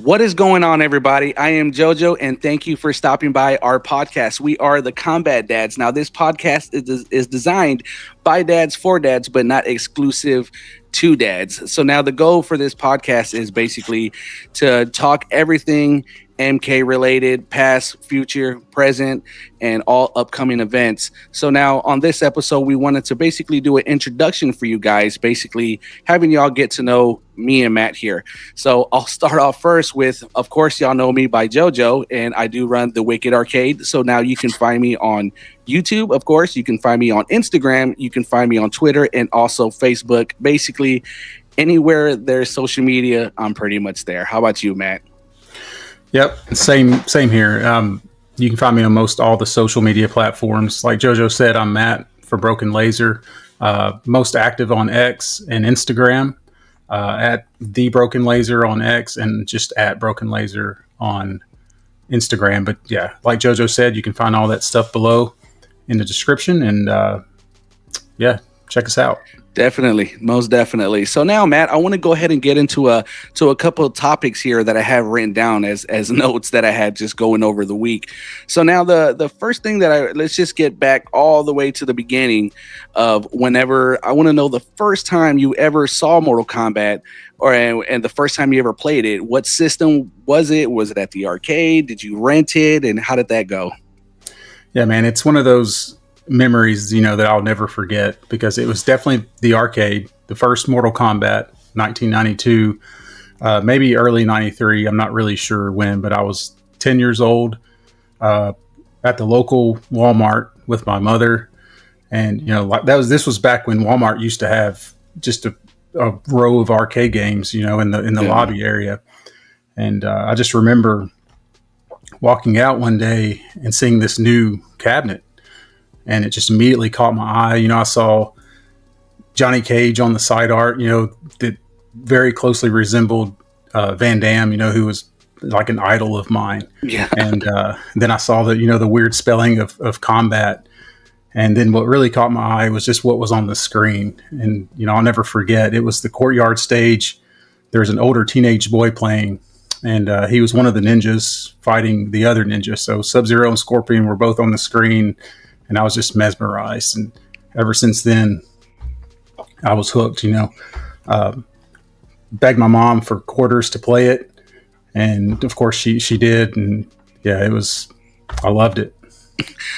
What is going on, everybody? I am JoJo, and thank you for stopping by our podcast. We are the Combat Dads. Now, this podcast is designed by dads for dads, but not exclusive to dads. So now the goal for this podcast is basically to talk everything MK related, past, future, present, and all upcoming events. So now on this episode, we wanted to basically do an introduction for you guys, basically having y'all get to know me and Matt here. So I'll start off first with, of course, y'all know me by JoJo, and I do run the Wicked Arcade. So now you can find me on YouTube, of course. You can find me on Instagram. You can find me on Twitter and also Facebook. Basically, anywhere there's social media, I'm pretty much there. How about you, Matt? Yep, same here. You can find me on most all the social media platforms. Like JoJo said, I'm Matt for Broken Laser. Most active on X and Instagram, at the Broken Laser on X, and just at Broken Laser on Instagram. But yeah, like JoJo said, you can find all that stuff below in the description, and yeah, check us out. Definitely, most definitely. So now, Matt, I want to go ahead and get into a couple of topics here that I have written down as notes that I had just going over the week. So now the first thing that let's just get back all the way to the beginning of whenever. I want to know the first time you ever saw Mortal Kombat, and the first time you ever played it. What system was it? Was it at the arcade? Did you rent it? And how did that go? Yeah, man, it's one of those memories, that I'll never forget, because it was definitely the arcade, the first Mortal Kombat, 1992, maybe early 93. I'm not really sure when, but I was 10 years old, at the local Walmart with my mother. And, this was back when Walmart used to have just a row of arcade games, in the lobby area. And, I just remember walking out one day and seeing this new cabinet. And it just immediately caught my eye. I saw Johnny Cage on the side art, that very closely resembled Van Damme, who was like an idol of mine. Yeah. And then I saw the weird spelling of combat. And then what really caught my eye was just what was on the screen. And, I'll never forget, it was the courtyard stage. There was an older teenage boy playing, and he was one of the ninjas fighting the other ninja. So Sub-Zero and Scorpion were both on the screen. And I was just mesmerized. And ever since then, I was hooked, begged my mom for quarters to play it. And of course she did. And yeah, I loved it.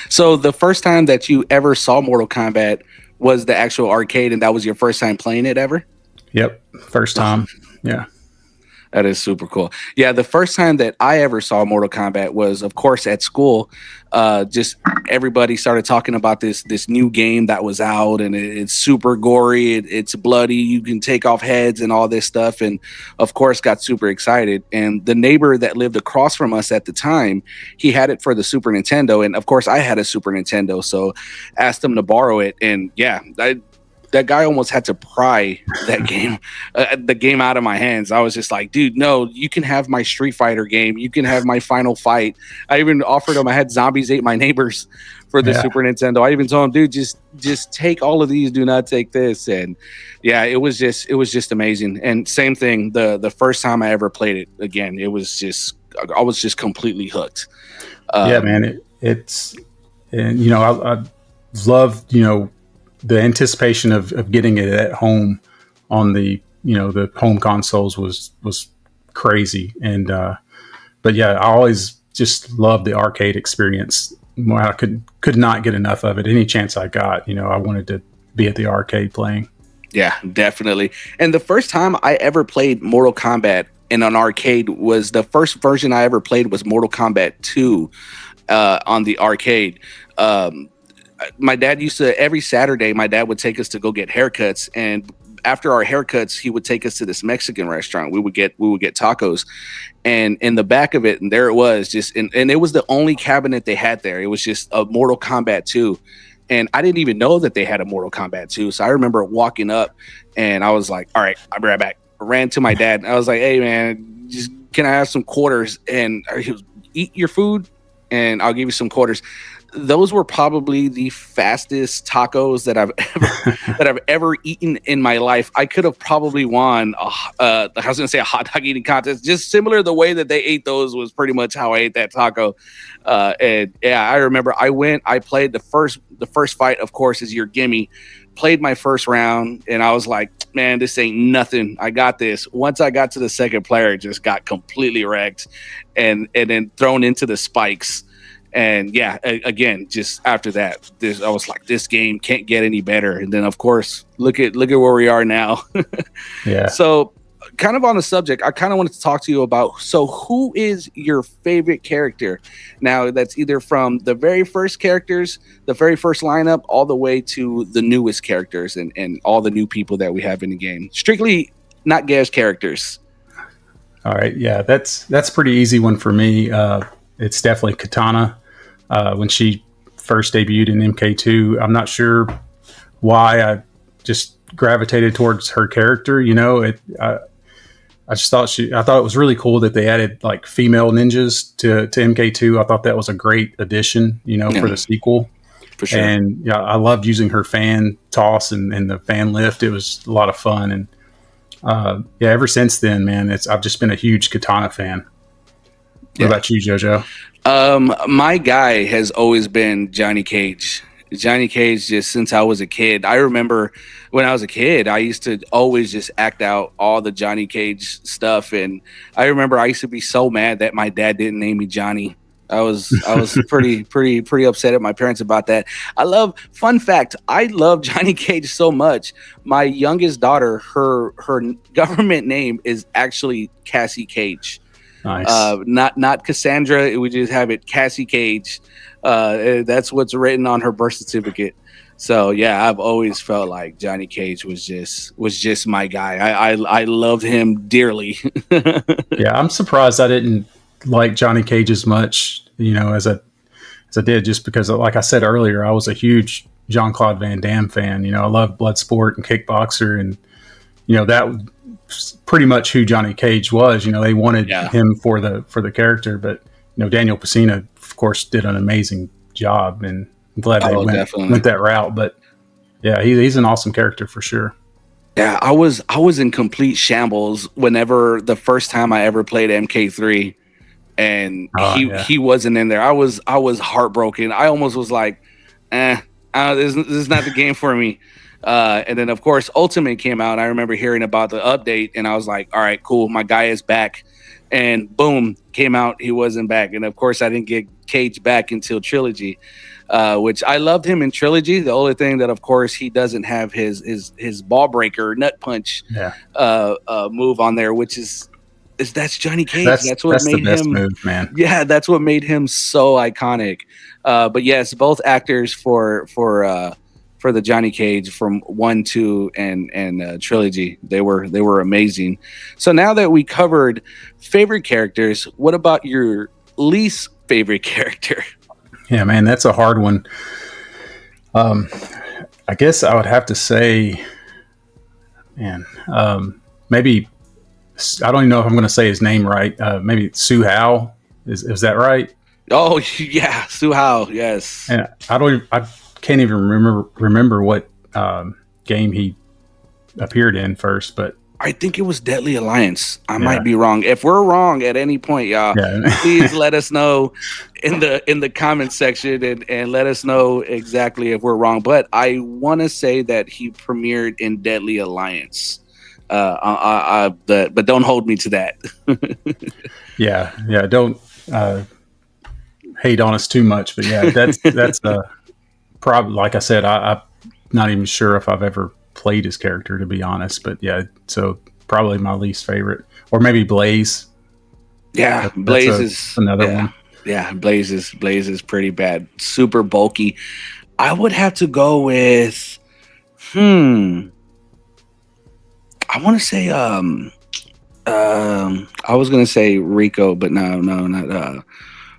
So the first time that you ever saw Mortal Kombat was the actual arcade, and that was your first time playing it ever? Yep. First time. Yeah. That is super cool. Yeah, the first time that I ever saw Mortal Kombat was, of course, at school. Just everybody started talking about this new game that was out, and it's super gory. It's bloody. You can take off heads and all this stuff. And, of course, got super excited. And the neighbor that lived across from us at the time, he had it for the Super Nintendo. And, of course, I had a Super Nintendo, so asked him to borrow it. And, yeah, that guy almost had to pry that game, the game out of my hands. I was just like, dude, no, you can have my Street Fighter game. You can have my Final Fight. I even offered him, I had Zombies Ate My Neighbors for the Super Nintendo. I even told him, dude, just take all of these. Do not take this. And yeah, it was just amazing. And same thing, the first time I ever played it again, I was just completely hooked. Yeah, man, I love, the anticipation of getting it at home on the home consoles was crazy. And but yeah, I always just loved the arcade experience. I could not get enough of it. Any chance I got, I wanted to be at the arcade playing. Yeah, definitely. And the first time I ever played Mortal Kombat in an arcade was the first version I ever played was Mortal Kombat 2 on the arcade. My dad used to, every Saturday, my dad would take us to go get haircuts. And after our haircuts, he would take us to this Mexican restaurant. We would get tacos. And in the back of it, and there it was, and it was the only cabinet they had there. It was just a Mortal Kombat 2. And I didn't even know that they had a Mortal Kombat 2. So I remember walking up and I was like, all right, I'll be right back. I ran to my dad and I was like, hey, man, can I have some quarters? And he was, eat your food and I'll give you some quarters. those were probably the fastest tacos that I've ever eaten in my life. I could have probably won. I was gonna say a hot dog eating contest. Just similar, the way that they ate those was pretty much how I ate that taco. And yeah, I remember I played the first fight. Of course, is your gimme. Played my first round, and I was like, man, this ain't nothing. I got this. Once I got to the second player, it just got completely wrecked, and then thrown into the spikes. And yeah, again, just after that, I was like, this game can't get any better. And then, of course, look at where we are now. Yeah. So, kind of on the subject, I kind of wanted to talk to you about. So, who is your favorite character? Now, that's either from the very first characters, the very first lineup, all the way to the newest characters and all the new people that we have in the game. Strictly not Gaz characters. All right. Yeah, that's pretty easy one for me. It's definitely Katana. When she first debuted in MK2, I'm not sure why I just gravitated towards her character. I just thought I thought it was really cool that they added like female ninjas to MK2. I thought that was a great addition, for the sequel. For sure. And yeah, I loved using her fan toss and the fan lift. It was a lot of fun. And ever since then, man, I've just been a huge Katana fan. What about you, JoJo? My guy has always been Johnny Cage. Johnny Cage, just since I was a kid. I remember when I was a kid, I used to always just act out all the Johnny Cage stuff. And I remember I used to be so mad that my dad didn't name me Johnny. I was pretty upset at my parents about that. Fun fact, I love Johnny Cage so much. My youngest daughter, her government name is actually Cassie Cage. Nice. Not Cassandra. We just have it Cassie Cage. That's what's written on her birth certificate. So yeah, I've always felt like Johnny Cage was just my guy. I loved him dearly. Yeah, I'm surprised I didn't like Johnny Cage as much, as I did, just because, like I said earlier, I was a huge Jean-Claude Van Damme fan. I love Bloodsport and Kickboxer, and that was pretty much who Johnny Cage was. They wanted him for the character, but Daniel Pesina, of course, did an amazing job, and I'm glad they went that route. But yeah, he's an awesome character for sure. Yeah, I was in complete shambles whenever the first time I ever played MK3, and he wasn't in there. I was heartbroken. I almost was like, this is not the game for me. And then, of course, Ultimate came out. I remember hearing about the update, and I was like, all right, cool. My guy is back. And boom, came out. He wasn't back. And, of course, I didn't get Cage back until Trilogy, which I loved him in Trilogy. The only thing that, of course, he doesn't have his ball breaker, nut punch move on there, which is that's Johnny Cage. That's what made the best him move, man. Yeah, that's what made him so iconic. But yes, both actors for the Johnny Cage from 1, 2, and Trilogy, they were amazing. So now that we covered favorite characters, what about your least favorite character? Yeah, man, that's a hard one. I guess I would have to say, man, maybe, I don't even know if I'm going to say his name right. Maybe Su Hao. Is that right? Oh yeah, Su Hao. Yes. And I can't even remember what game he appeared in first, but I think it was Deadly Alliance. I might be wrong. If we're wrong at any point, y'all, please let us know in the comment section and let us know exactly if we're wrong. But I want to say that he premiered in Deadly Alliance. But don't hold me to that. yeah. Don't hate on us too much. But yeah, that's probably, like I said, I'm not even sure if I've ever played his character, to be honest. But yeah, so probably my least favorite, or maybe Blaze. Yeah, Blaze is another one. Yeah, Blaze is pretty bad. Super bulky. I would have to go with. I want to say I was gonna say Rico, but no, not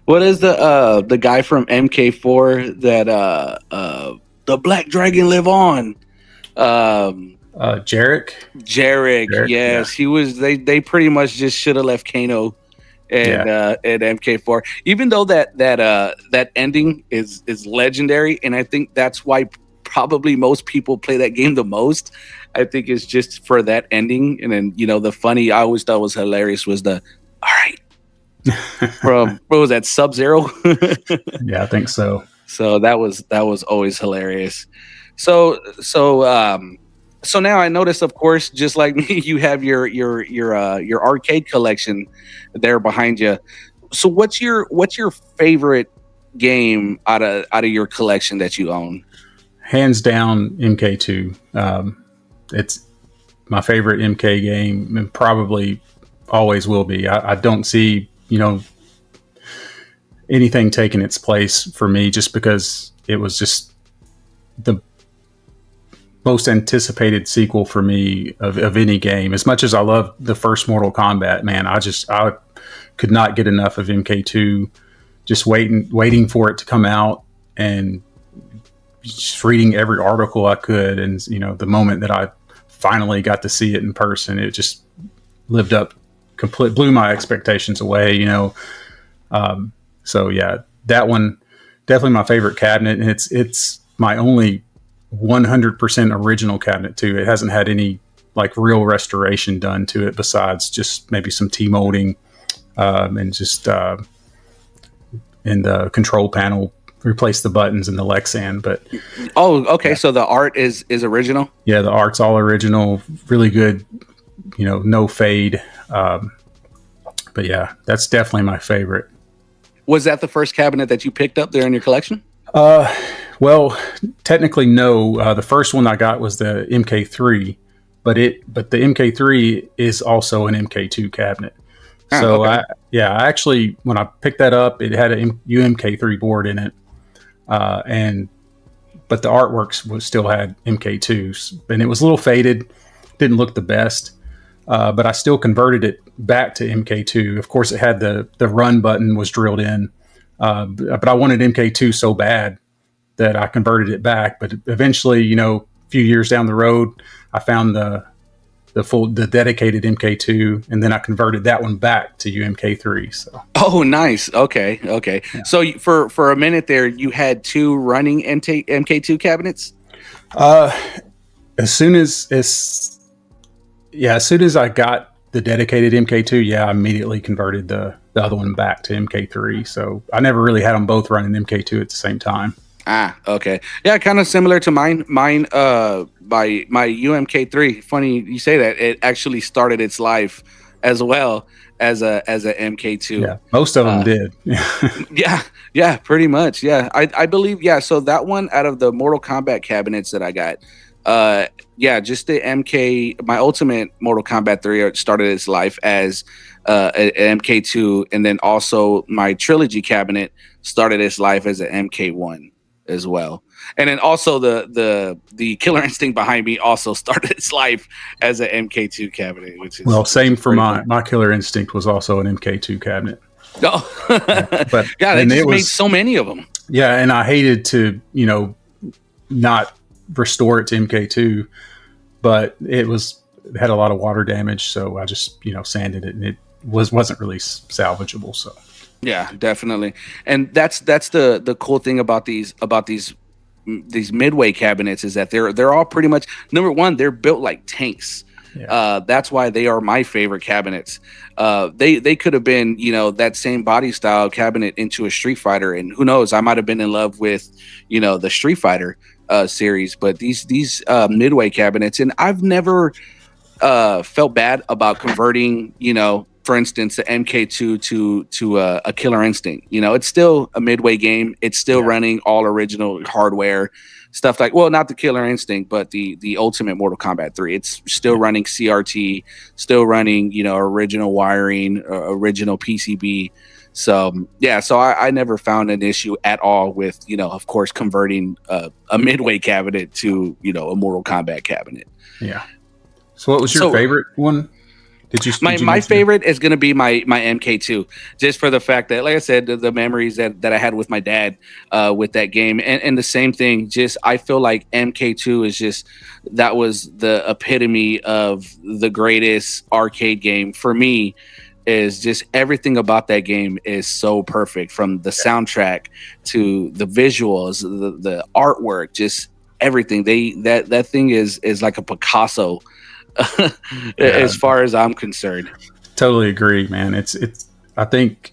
what is the guy from MK4 that the Black Dragon live on? Jarek. Yes, yeah. He was. They pretty much just should have left Kano and Yeah. and MK4. Even though that ending is legendary, and I think that's why probably most people play that game the most. I think it's just for that ending, and then the funny I always thought was hilarious was the all right from what was that Sub Zero. Yeah, I think so. So that was always hilarious. So now I noticed, of course, just like me, you have your arcade collection there behind you. So what's your favorite game out of your collection that you own? Hands down, MK2. It's my favorite MK game, and probably always will be. I don't see anything taking its place for me, just because it was just the most anticipated sequel for me of any game. As much as I love the first Mortal Kombat, man, I could not get enough of MK2. Just waiting for it to come out, and just reading every article I could. And the moment that I finally got to see it in person, it just lived up, blew my expectations away. So yeah, that one definitely my favorite cabinet, and it's my only 100% original cabinet too. It hasn't had any like real restoration done to it, besides just maybe some T-molding, and just in the control panel, replace the buttons and the Lexan. But Oh, okay. yeah, So the art is original. yeah, the art's all original, really good. No fade. But yeah, that's definitely my favorite. Was that the first cabinet that you picked up there in your collection? Well, technically, no. The first one I got was the MK3, but the MK3 is also an MK2 cabinet. Ah, So okay. I actually, when I picked that up, it had a UMK3 board in it, and but the artwork still had MK2s, and it was a little faded, didn't look the best. But I still converted it back to MK2. Of course, it had the run button was drilled in, but I wanted MK2 so bad that I converted it back. But eventually, a few years down the road, I found the dedicated MK2, and then I converted that one back to UMK3. So Oh, nice. Okay, okay. yeah. So for a minute there, you had two running MK2 cabinets. Uh, as soon as I got the dedicated MK2, I immediately converted the other one back to MK3. So I never really had them both running MK2 at the same time. Ah, okay. Yeah, kind of similar to mine. Mine, my UMK3. Funny you say that. It actually started its life as well as a MK2. Yeah, most of them Uh, did. yeah, yeah, pretty much. Yeah, I believe. Yeah, so that one out of the Mortal Kombat cabinets that I got, yeah, just the MK. My Ultimate Mortal Kombat 3 started its life as an MK2, and then also my Trilogy cabinet started its life as an MK1 as well. And then also the Killer Instinct behind me also started its life as an MK2 cabinet, which is Well, same for pretty cool. my Killer Instinct was also an MK2 cabinet. Oh, Yeah, but yeah, they and it just made was so many of them. yeah, and I hated to not restore it to MK2, but it had a lot of water damage, so I just sanded it, and it wasn't really salvageable. So Yeah, definitely. And that's the cool thing about these midway cabinets is that they're all pretty much number one, they're built like tanks. yeah, That's why they are my favorite cabinets. They could have been, that same body style cabinet into a Street Fighter, and who knows, I might have been in love with, the Street Fighter series. But these midway cabinets, and I've never felt bad about converting, for instance, the MK2 to a Killer Instinct. It's still a midway game. It's still yeah, running all original hardware stuff, like, well, not the Killer Instinct, but the Ultimate Mortal Kombat 3. It's still yeah. running CRT, still running original wiring, original PCB. So yeah, so I never found an issue at all with of course converting a midway cabinet to a Mortal Kombat cabinet. Yeah. So, what was your So favorite one? my Did you my mention it? favorite is going to be my MK2, just for the fact that, like I said, the memories that I had with my dad with that game, and the same thing. Just I feel like MK2 is just that was the epitome of the greatest arcade game for me. is just everything about that game is so perfect, from the soundtrack to the visuals, the artwork, just everything. That thing is like a Picasso Yeah, as far as I'm concerned. totally agree, man. It's I think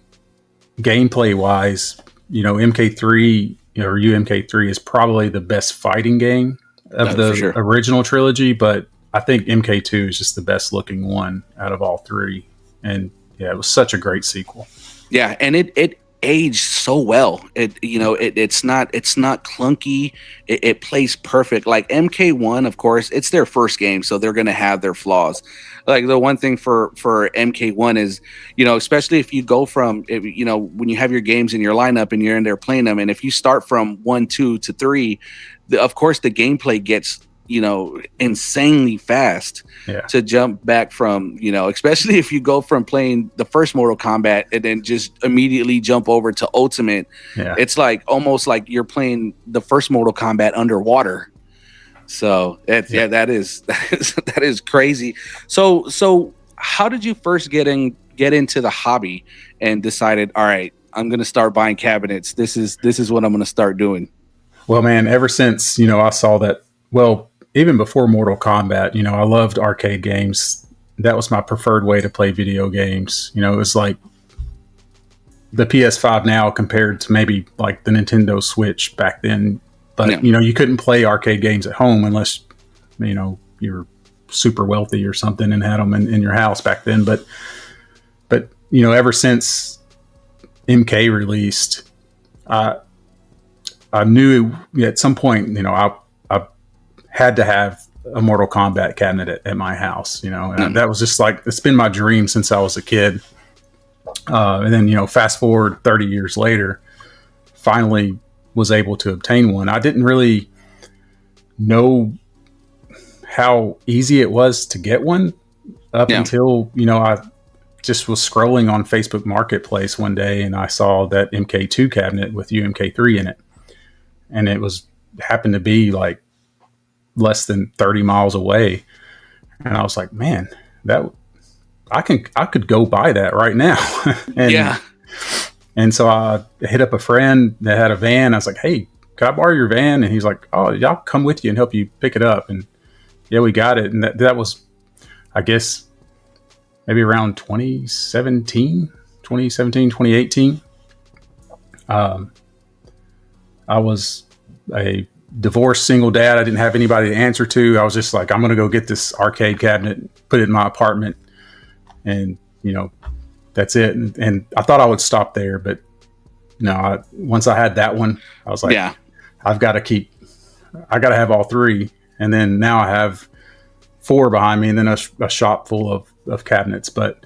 gameplay wise, MK3 or UMK3 is probably the best fighting game of For the sure. original trilogy, but I think MK2 is just the best looking one out of all three. And yeah, it was such a great sequel. Yeah, and it aged so well. It's not clunky. It plays perfect. Like MK1, of course, it's their first game, so they're gonna have their flaws. Like the one thing for MK1 is, especially if you go from, when you have your games in your lineup and you're in there playing them, and if you start from 1, 2 to 3, of course the gameplay gets insanely fast Yeah. to jump back from, especially if you go from playing the first Mortal Kombat and then just immediately jump over to Ultimate. Yeah. It's like almost like you're playing the first Mortal Kombat underwater. So that is crazy. So how did you first get into the hobby and decided, all right, I'm gonna start buying cabinets. This is what I'm gonna start doing. Well, man, ever since, I saw that, well, even before Mortal Kombat, I loved arcade games. That was my preferred way to play video games. It was like the PS5 now compared to maybe like the Nintendo Switch back then. But, you couldn't play arcade games at home unless, you were super wealthy or something and had them in your house back then. But ever since MK released, I knew at some point, I had to have a Mortal Kombat cabinet at my house, and that was just like, it's been my dream since I was a kid. And then, fast forward 30 years later, finally was able to obtain one. I didn't really know how easy it was to get one until, I just was scrolling on Facebook Marketplace one day and I saw that MK2 cabinet with UMK3 in it. And it happened to be like less than 30 miles away. And I was like, man, I could go buy that right now. And so I hit up a friend that had a van. I was like, hey, can I borrow your van? And he's like, oh, yeah, I'll come with you and help you pick it up. And yeah, we got it. And that was, I guess, maybe around 2017, 2018. I was a divorced single dad. I didn't have anybody to answer to. I was just like, I'm going to go get this arcade cabinet, put it in my apartment. And, that's it. And I thought I would stop there, but no, once I had that one, I was like, I got to have all three. And then now I have 4 behind me and then a shop full of cabinets. But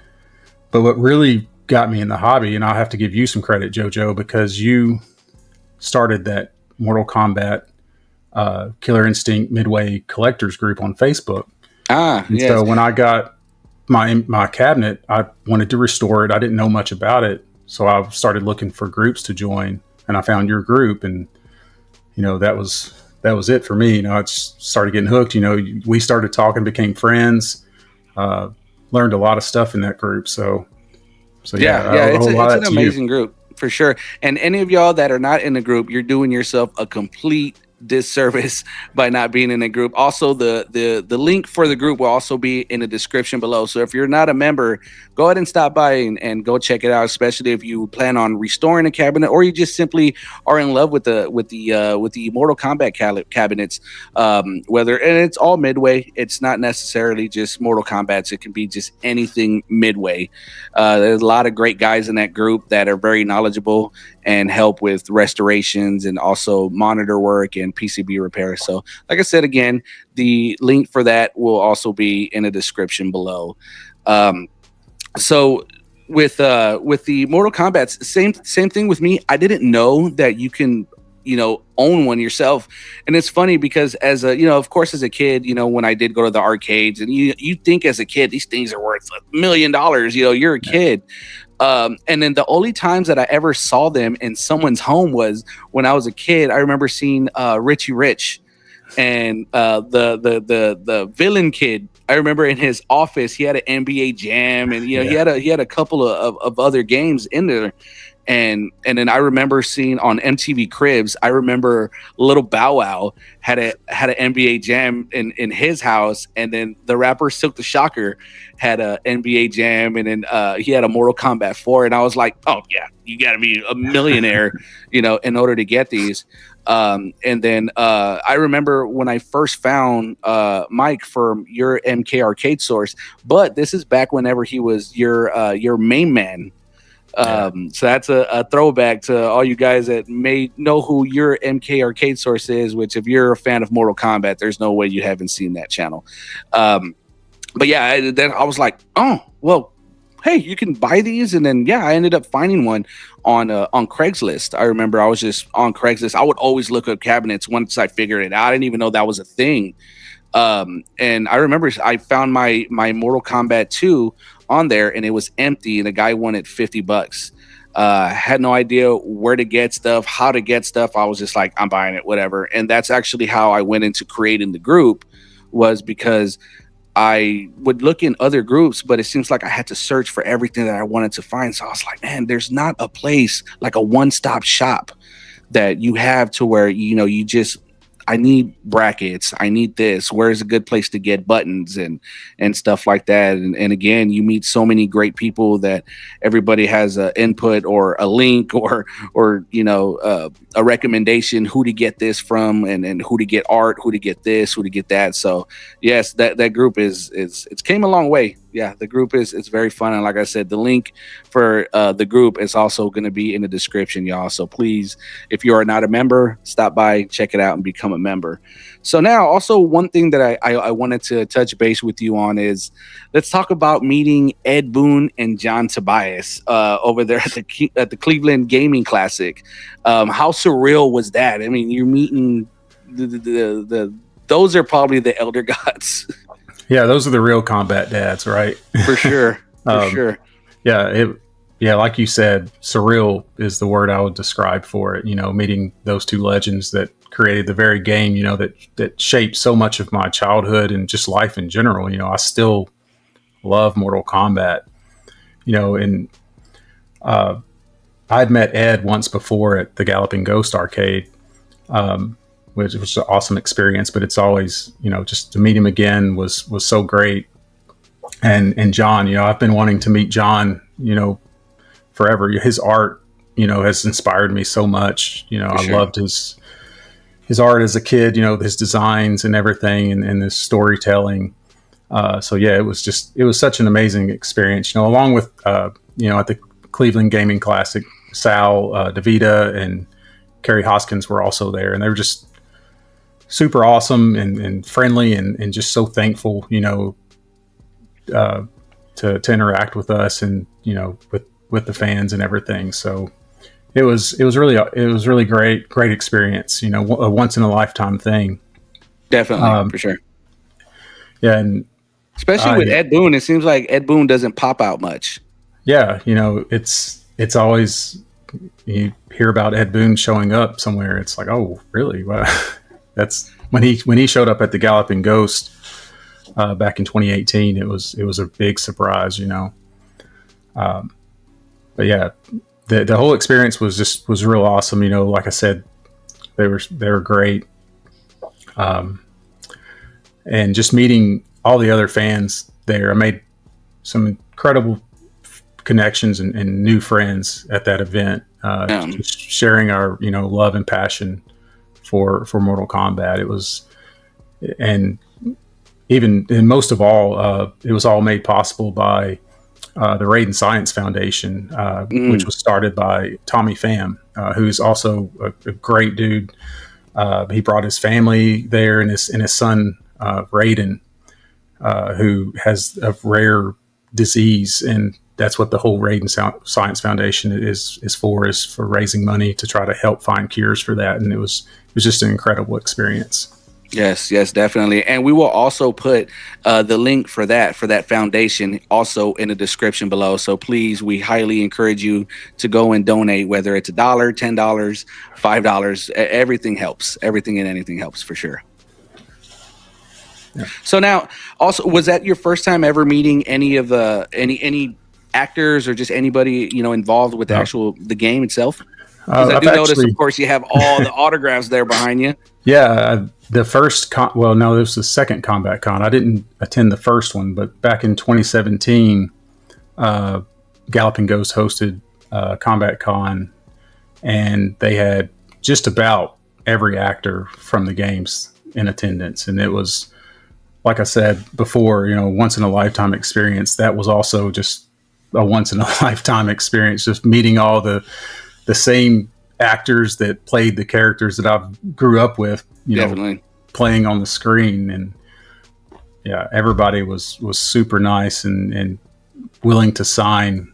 what really got me in the hobby, and I'll have to give you some credit, JoJo, because you started that Mortal Kombat Killer Instinct Midway collectors group on Facebook. Yes. So when I got my cabinet, I wanted to restore it. I didn't know much about it. So I started looking for groups to join and I found your group and, that was it for me. I started getting hooked. We started talking, became friends, learned a lot of stuff in that group. So it's an amazing group for sure. And any of y'all that are not in the group, you're doing yourself a complete disservice by not being in a group. Also, the link for the group will also be in the description below. So if you're not a member, go ahead and stop by and go check it out, especially if you plan on restoring a cabinet or you just simply are in love with the Mortal Kombat cabinets. Whether, and it's all Midway, it's not necessarily just Mortal Kombat. It can be just anything Midway. There's a lot of great guys in that group that are very knowledgeable and help with restorations and also monitor work and PCB repair. So like I said, again, the link for that will also be in the description below. So with the Mortal Kombat, same thing with me. I didn't know that you can, own one yourself. And it's funny because as of course, as a kid, when I did go to the arcades and you think as a kid, these things are worth $1 million, you're a kid. And then the only times that I ever saw them in someone's home was when I was a kid. I remember seeing Richie Rich and the villain kid I remember in his office he had an NBA Jam, and you know he had a couple of other games in there. And then I remember seeing on MTV Cribs, I remember Little Bow Wow had an NBA Jam in his house, and then the rapper Silk the Shocker had a NBA Jam, and then he had a Mortal Kombat 4, and I was like, oh yeah, you got to be a millionaire, you know, in order to get these. And then I remember when I first found Mike from your MK Arcade Source, but this is back whenever he was your main man. So that's a throwback to all you guys that may know who your MK Arcade Source is, which if you're a fan of Mortal Kombat, there's no way you haven't seen that channel. But yeah, then I was like, oh, well, hey, you can buy these. And then, yeah, I ended up finding one on Craigslist. I remember I was just on Craigslist. I would always look up cabinets once I figured it out. I didn't even know that was a thing. And I remember I found my Mortal Kombat 2 on there, and it was empty, and the guy wanted $50. Had no idea where to get stuff, how to get stuff. I was just like, I'm buying it, whatever. And that's actually how I went into creating the group, was because I would look in other groups, but it seems like I had to search for everything that I wanted to find. So I was like, man, there's not a place like a one-stop shop that you have to where, you know, you just, I need brackets. I need this. Where's a good place to get buttons and stuff like that? And again, you meet so many great people that everybody has an input or a link or you know a recommendation who to get this from and who to get art, who to get this, who to get that. So yes, that group is it's came a long way. Yeah, the group is very fun, and like I said, the link for the group is also going to be in the description, y'all. So please, if you are not a member, stop by, check it out, and become a member. So now, also one thing that I wanted to touch base with you on is let's talk about meeting Ed Boon and John Tobias over there at the Cleveland Gaming Classic. How surreal was that? I mean, you're meeting the those are probably the elder gods. Yeah, those are the real combat dads, right? For sure. For sure. Yeah, like you said, surreal is the word I would describe for it. You know, meeting those two legends that created the very game, you know, that shaped so much of my childhood and just life in general. You know, I still love Mortal Kombat, you know, and I'd met Ed once before at the Galloping Ghost arcade, which was an awesome experience, but it's always, you know, just to meet him again was so great. And John, you know, I've been wanting to meet John, you know, forever. His art, you know, has inspired me so much. You know, I loved his art as a kid, you know, his designs and everything and his storytelling. So yeah, it was such an amazing experience, you know, along with, you know, at the Cleveland Gaming Classic, Sal, DeVita and Kerry Hoskins were also there, and they were just super awesome and friendly and just so thankful, you know, to interact with us and, you know, with the fans and everything. So it was really great experience, you know, a once in a lifetime thing. Definitely, for sure. Yeah. And especially with Ed Boon, it seems like Ed Boon doesn't pop out much. Yeah. You know, it's always, you hear about Ed Boon showing up somewhere. It's like, oh, really? Wow. That's when he showed up at the Galloping Ghost back in 2018. It was a big surprise, you know. But yeah, the whole experience was real awesome. You know, like I said, they were great, and just meeting all the other fans there. I made some incredible connections and new friends at that event. Just sharing our, you know, love and passion for Mortal Kombat. It was, and most of all, it was all made possible by the Raiden Science Foundation, which was started by Tommy Pham, who's also a great dude. He brought his family there and his son Raiden, who has a rare disease, and that's what the whole Raiden Science Foundation is for raising money to try to help find cures for that. And it was just an incredible experience. Yes, definitely. And we will also put the link for that foundation also in the description below. So please, we highly encourage you to go and donate, whether it's $1, $10, $5, everything helps. Everything and anything helps for sure. So now, also, was that your first time ever meeting any of the any actors or just anybody involved with the game itself? Because I I've do notice, of actually, course, you have all the autographs there behind you. yeah, the first well, no, this was the second Combat Con. I didn't attend the first one, but back in 2017, Galloping Ghost hosted Combat Con, and they had just about every actor from the games in attendance, and it was, like I said before, once in a lifetime experience. That was also just a once in a lifetime experience, just meeting all the same actors that played the characters that I grew up with, Definitely playing on the screen. And yeah, everybody was super nice and willing to sign,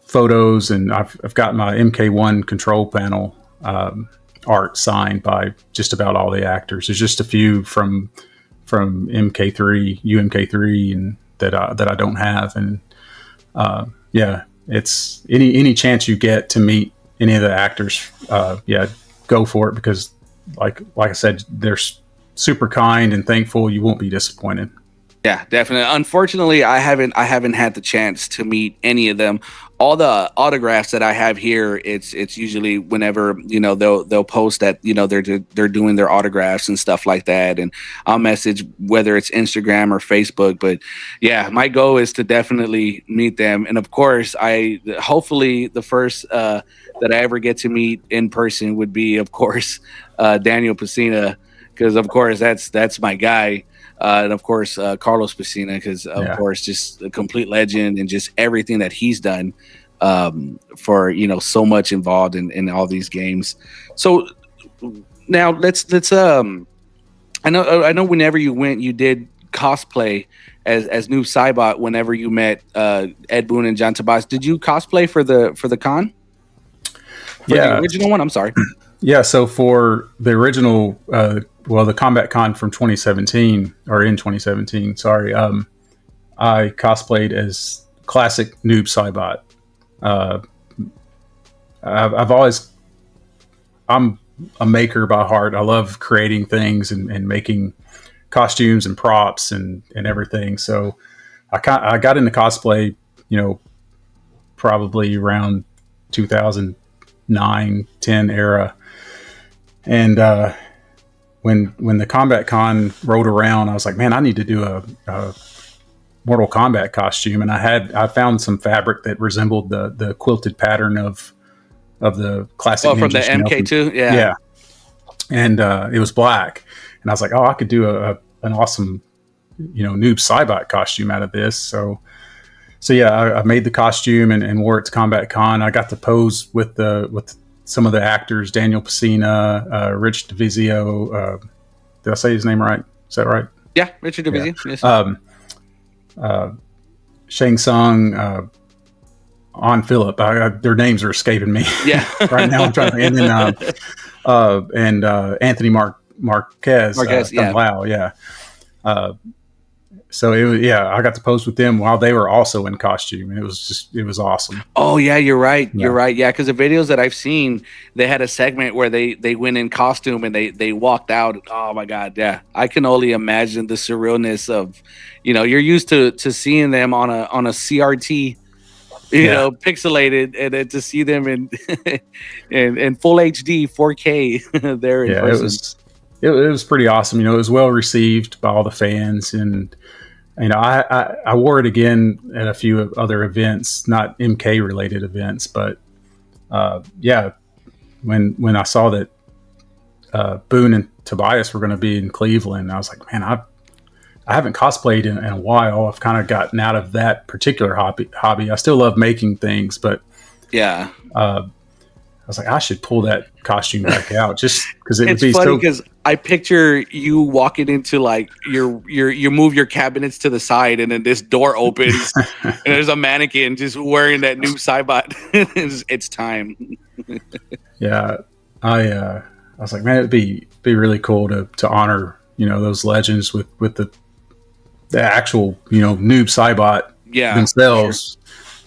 photos. And I've got my MK1 control panel art signed by just about all the actors. There's just a few from MK3, UMK3, and that I don't have. And yeah, it's any chance you get to meet any of the actors, yeah, go for it, because like I said, they're super kind and thankful. You won't be disappointed. Yeah, definitely. Unfortunately, I haven't had the chance to meet any of them. All the autographs that I have here, it's usually whenever they'll post that they're doing their autographs and stuff like that, and I'll message whether it's Instagram or Facebook. But yeah, my goal is to definitely meet them, and of course, hopefully the first that I ever get to meet in person would be, of course, Daniel Pesina, because of course that's my guy. And of course, Carlos Pesina, because of course, just a complete legend, and just everything that he's done for so much involved in all these games. So now let's I know whenever you went, you did cosplay as Noob Saibot. Whenever you met Ed Boon and John Tobias, did you cosplay for the con? The original one. I'm sorry. Yeah, so for the original, the Combat Con from 2017, or in 2017, sorry, I cosplayed as classic Noob Saibot. I'm a maker by heart. I love creating things and making costumes and props and everything. So I got into cosplay, probably around 2009, 10 era. And when the Combat Con rolled around, I was like, man, I need to do a Mortal Kombat costume. And I found some fabric that resembled the quilted pattern of the classic. Oh, from the MK2, yeah. And it was black, and I was like, oh, I could do an awesome, Noob Saibot costume out of this. So yeah, I made the costume and wore it to Combat Con. I got to pose with some of the actors, Daniel Pesina, Rich DeVizio. Did I say his name right? Is that right? Yeah, Richard DeVizio. Yes. Shang Tsung, On Phillip. Their names are escaping me. Yeah. Right now I'm trying to think. And then Anthony Marquez. Yeah. Wow, yeah. So I got to pose with them while they were also in costume, and it was awesome. Oh yeah, you're right. Yeah. You're right. Yeah, because the videos that I've seen, they had a segment where they went in costume and they walked out. Oh my God, yeah. I can only imagine the surrealness of, you're used to seeing them on a CRT, pixelated, and then to see them in in full HD 4K there in person. It was pretty awesome. It was well received by all the fans, and I wore it again at a few other events, not MK related events, but when I saw that Boone and Tobias were going to be in Cleveland, I was like, man, I haven't cosplayed in a while. I've kind of gotten out of that particular hobby. I still love making things, but yeah. I was like, I should pull that costume back out just because it would be funny because I picture you walking into like you move your cabinets to the side, and then this door opens and there's a mannequin just wearing that new Saibot. It's time. Yeah, I was like, man, it'd be really cool to honor those legends with the actual Noob Saibot themselves.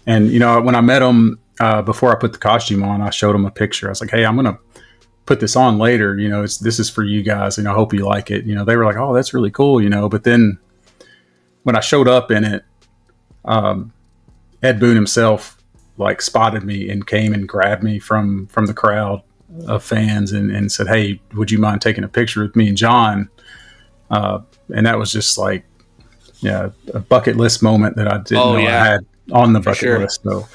Sure. And when I met them. Before I put the costume on, I showed him a picture. I was like, hey, I'm going to put this on later. This is for you guys. I hope you like it. They were like, oh, that's really cool. But then when I showed up in it, Ed Boon himself like spotted me and came and grabbed me from the crowd of fans and said, hey, would you mind taking a picture with me and John? And that was just like, a bucket list moment that I didn't know I had on the bucket list. So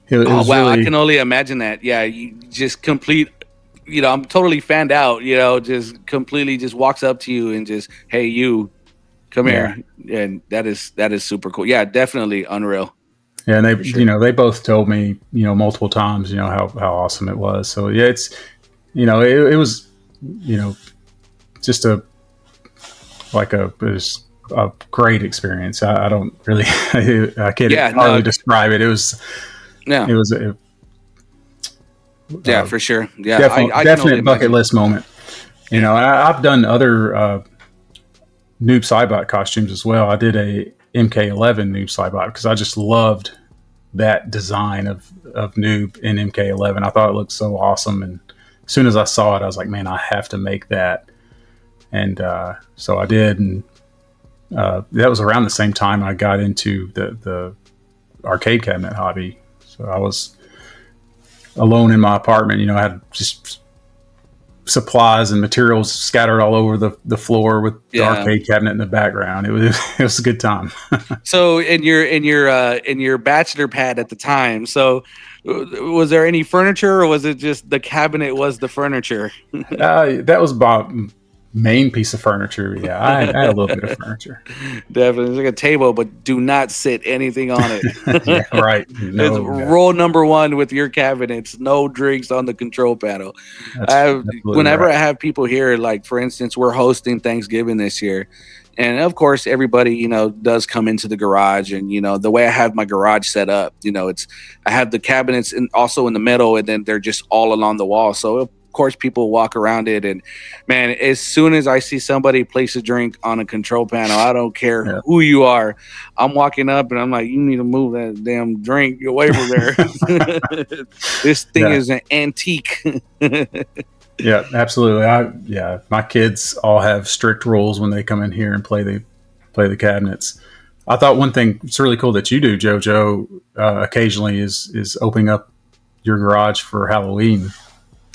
it was wow. really, I can only imagine that. Yeah. You just complete, I'm totally fanned out, just completely just walks up to you and just, hey, you come here. And that is super cool. Yeah, definitely unreal. Yeah. And they, they both told me, multiple times, how awesome it was. So yeah, it's, it was, just it was a great experience. I don't really, I can't hardly describe it. It was, for sure. Yeah. Definite bucket list moment. I've done other, Noob Saibot costumes as well. I did a MK11 Noob Saibot because I just loved that design of Noob in MK11. I thought it looked so awesome. And as soon as I saw it, I was like, man, I have to make that. And so I did. And that was around the same time I got into the arcade cabinet hobby. So I was alone in my apartment. I had just supplies and materials scattered all over the floor with the arcade cabinet in the background. It was a good time. So in your bachelor pad at the time, so was there any furniture, or was it just the cabinet was the furniture? That was about main piece of furniture. Yeah, I had a little bit of furniture. Definitely, it's like a table, but do not sit anything on it. Yeah, right. Rule number one with your cabinets: no drinks on the control panel. Whenever I have people here, like for instance, we're hosting Thanksgiving this year, and of course, everybody does come into the garage, and the way I have my garage set up, I have the cabinets and also in the middle, and then they're just all along the wall. So of course people walk around it, and man, as soon as I see somebody place a drink on a control panel, I don't care who you are, I'm walking up and I'm like, you need to move that damn drink away from there. This thing is an antique. Yeah, absolutely. My kids all have strict rules when they come in here and play the cabinets. I thought one thing that's really cool that you do, JoJo, occasionally is opening up your garage for Halloween.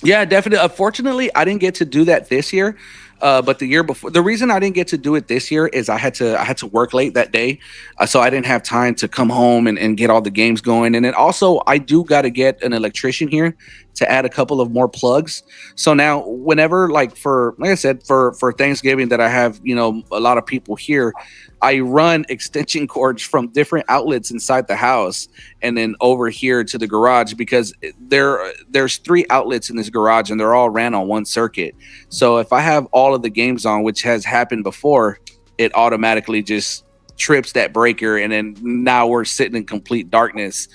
Yeah, definitely. Unfortunately, I didn't get to do that this year, but the year before. The reason I didn't get to do it this year is I had to work late that day, so I didn't have time to come home and get all the games going. And then also, I do got to get an electrician here to add a couple of more plugs. So now, whenever like I said, for Thanksgiving that I have, a lot of people here, I run extension cords from different outlets inside the house and then over here to the garage, because there's 3 outlets in this garage and they're all ran on one circuit. So if I have all of the games on, which has happened before, it automatically just trips that breaker, and then now we're sitting in complete darkness.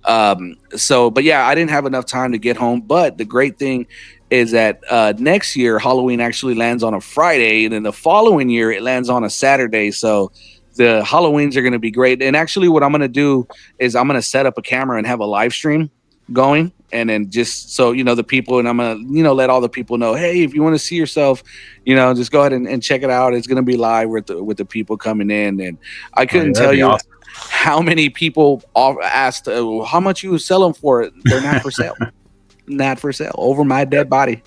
But yeah, I didn't have enough time to get home. But the great thing is that next year Halloween actually lands on a Friday, and then the following year it lands on a Saturday. So the Halloweens are going to be great. And actually what I'm going to do is I'm going to set up a camera and have a live stream going, and then just so the people, and I'm gonna let all the people know, hey, if you want to see yourself, just go ahead and check it out. It's going to be live with the people coming in. And I couldn't tell you awesome. How many people asked how much you sell them for. They're not for sale. Not for sale. Over my dead body.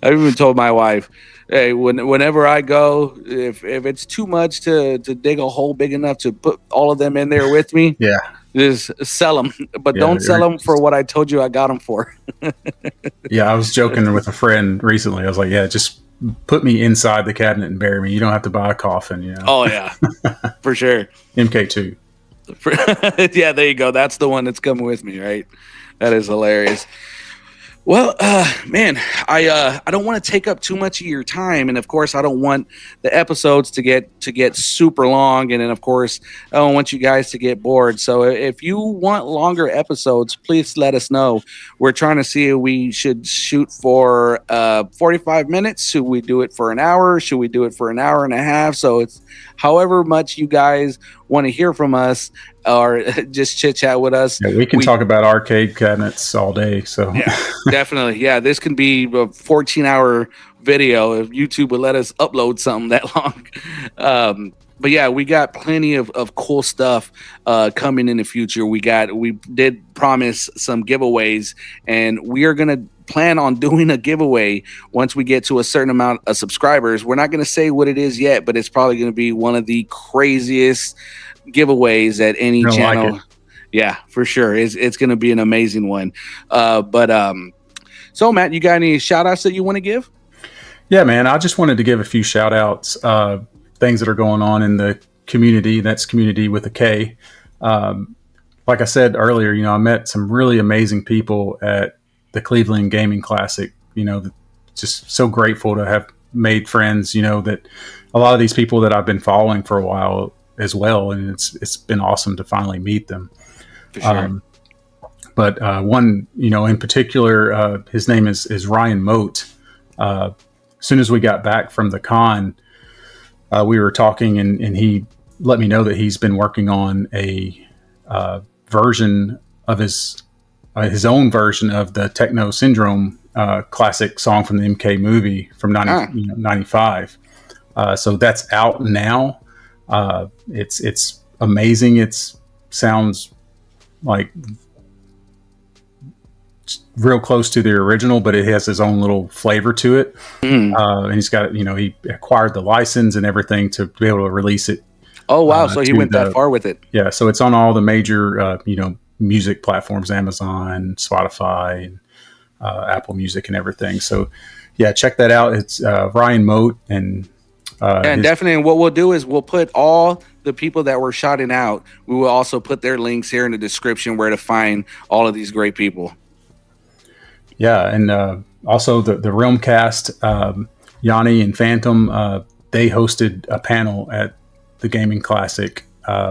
I even told my wife, hey, whenever I go, if it's too much to dig a hole big enough to put all of them in there with me, just sell them. But don't sell them for what I told you I got them for. Yeah, I was joking with a friend recently. I was like, just put me inside the cabinet and bury me. You don't have to buy a coffin. Oh, yeah, for sure. MK2. Yeah, there you go. That's the one that's coming with me, right? That is hilarious. Well, man, I don't want to take up too much of your time, and of course, I don't want the episodes to get super long, and then of course, I don't want you guys to get bored. So, if you want longer episodes, please let us know. We're trying to see if we should shoot for 45 minutes. Should we do it for an hour? Should we do it for an hour and a half? So it's however much you guys want to hear from us or just chit chat with us. Yeah, we can talk about arcade cabinets all day. So yeah, definitely. Yeah, this can be a 14-hour video if YouTube would let us upload something that long. But yeah, we got plenty of cool stuff coming in the future. We did promise some giveaways, and we are gonna plan on doing a giveaway once we get to a certain amount of subscribers. We're not gonna say what it is yet, but it's probably gonna be one of the craziest giveaways at any channel. like yeah, for sure. It's gonna be an amazing one. So Matt, you got any shout outs that you want to give? Yeah, man. I just wanted to give a few shout outs, things that are going on in the community. That's community with a K. Like I said earlier, I met some really amazing people at the Cleveland Gaming Classic. Just so grateful to have made friends, that a lot of these people that I've been following for a while as well. And it's been awesome to finally meet them. For sure. But one, in particular, his name is Ryan Moat. As soon as we got back from the con, we were talking, and he let me know that he's been working on a version of his own version of the Techno Syndrome classic song from the MK movie from 95. So that's out now. It's amazing. It sounds like real close to the original, but it has his own little flavor to it. And he's got, he acquired the license and everything to be able to release it. Oh, wow. So he went that far with it. Yeah. So it's on all the major, music platforms, Amazon, Spotify, and Apple Music and everything. So yeah, check that out. It's Ryan Moat. And definitely. And what we'll do is we'll put all the people that were shouting out. We will also put their links here in the description where to find all of these great people. Yeah, and also the Realmcast, Yanni and Phantom, they hosted a panel at the Gaming Classic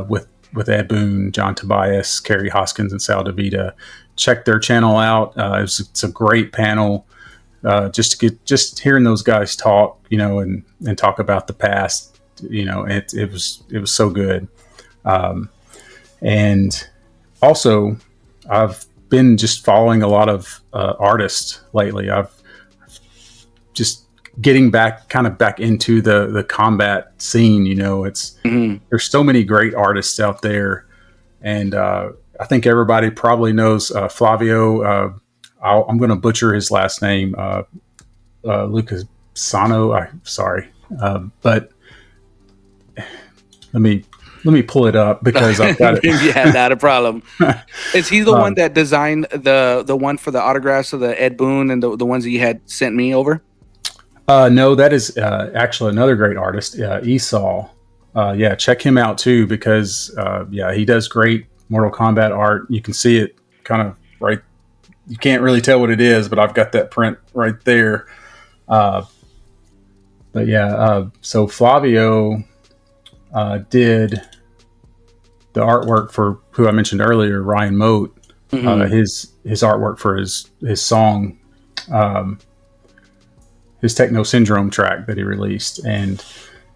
with Ed Boon, John Tobias, Kerry Hoskins, and Sal DeVita. Check their channel out. It's a great panel. Just hearing those guys talk, and talk about the past, it was so good. And also, I've been just following a lot of artists lately. I've just getting back into the combat scene. There's so many great artists out there, and I think everybody probably knows Flavio. I'm going to butcher his last name, Lucasano. Sorry, but let me pull it up because I've got it. Yeah, not a problem. Is he the one that designed the one for the autographs of the Ed Boon and the ones that you had sent me over? No, that is actually another great artist, Esau. Yeah, check him out too because he does great Mortal Kombat art. You can see it kind of right. You can't really tell what it is, but I've got that print right there. But yeah, so Flavio did the artwork for who I mentioned earlier, Ryan Moat. His artwork for his song, his Techno Syndrome track that he released, and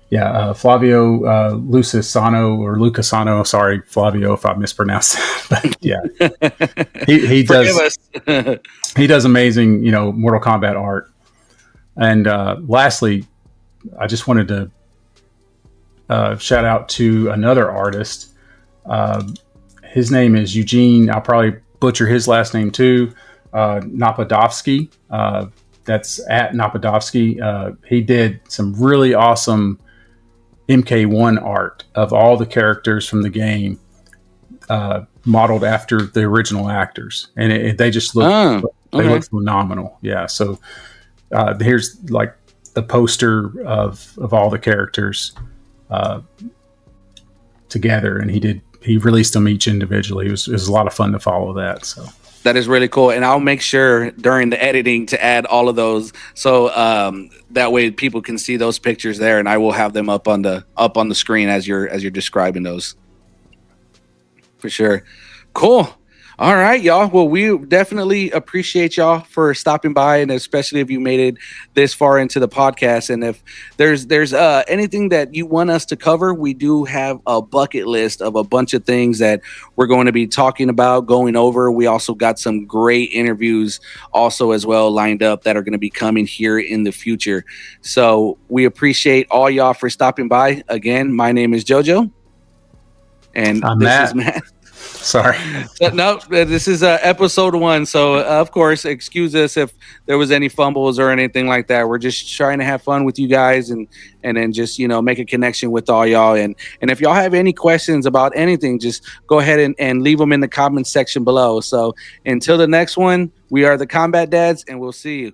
Flavio Lucasano. Sorry, Flavio, if I mispronounced that. But yeah, he does. He does amazing, Mortal Kombat art. And lastly, I just wanted to shout out to another artist. His name is Eugene. I'll probably butcher his last name too. Napadovsky. That's at Napadovsky. He did some really awesome MK1 art of all the characters from the game, modeled after the original actors, and they just look look phenomenal. Yeah. So here's like the poster of all the characters together, and he released them each individually. It was a lot of fun to follow that. So that is really cool, and I'll make sure during the editing to add all of those, so that way people can see those pictures there, and I will have them up on the screen as you're describing those. For sure, cool. All right, y'all. Well, we definitely appreciate y'all for stopping by, and especially if you made it this far into the podcast. And if there's anything that you want us to cover, we do have a bucket list of a bunch of things that we're going to be talking about, going over. We also got some great interviews also as well lined up that are going to be coming here in the future. So we appreciate all y'all for stopping by. Again, my name is JoJo, and I'm this is Matt. Matt. Sorry. No, this is episode one. So, of course, excuse us if there was any fumbles or anything like that. We're just trying to have fun with you guys and then just, make a connection with all y'all. And if y'all have any questions about anything, just go ahead and leave them in the comments section below. So, until the next one, we are the Combat Dads, and we'll see you.